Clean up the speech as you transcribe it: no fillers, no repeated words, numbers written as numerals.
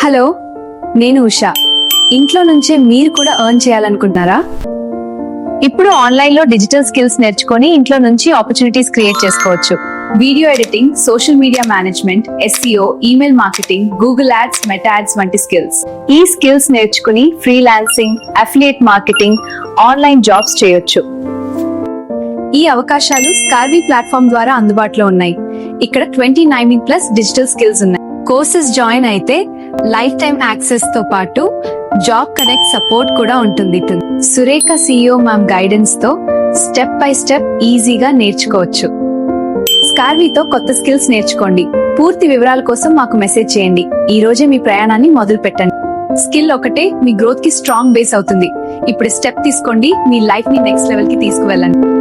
Hello, నేను ఉషా. ఇంట్లో నుంచే మీరు కూడా ఎర్న్ చేయాలనుకుంటున్నారా? ఇప్పుడు ఆన్లైన్ లో డిజిటల్ స్కిల్స్ నేర్చుకొని ఇంట్లో నుంచి ఆపర్చునిటీస్ క్రియేట్ చేసుకోవచ్చు. Video editing, social media management, SEO, email marketing, Google ads, meta ads వంటి స్కిల్స్. ఈ స్కిల్స్ నేర్చుకుని freelancing, affiliate marketing, online jobs చేయొచ్చు. ఈ అవకాశాలు స్కార్వీ ప్లాట్ఫామ్ ద్వారా అందుబాటులో ఉన్నాయి. ఇక్కడ 29+ డిజిటల్ స్కిల్స్ ఉన్నాయి. కోర్సెస్ జాయిన్ అయితే లైఫ్ టైం యాక్సెస్ తో పాటు జాబ్ కనెక్ట్ సపోర్ట్ కూడా ఉంటుంది. సురేఖ CEO మ్యామ్ గైడెన్స్ తో స్టెప్ బై స్టెప్ ఈజీగా నేర్చుకోవచ్చు. స్కార్వీతో కొత్త స్కిల్స్ నేర్చుకోండి. పూర్తి వివరాల కోసం మాకు మెసేజ్ చేయండి. ఈ రోజే మీ ప్రయాణాన్ని మొదలు పెట్టండి. స్కిల్ ఒకటే మీ గ్రోత్ కి స్ట్రాంగ్ బేస్ అవుతుంది. ఇప్పుడు స్టెప్ తీసుకోండి, మీ లైఫ్ ని నెక్స్ట్ లెవెల్ కి తీసుకువెళ్ళండి.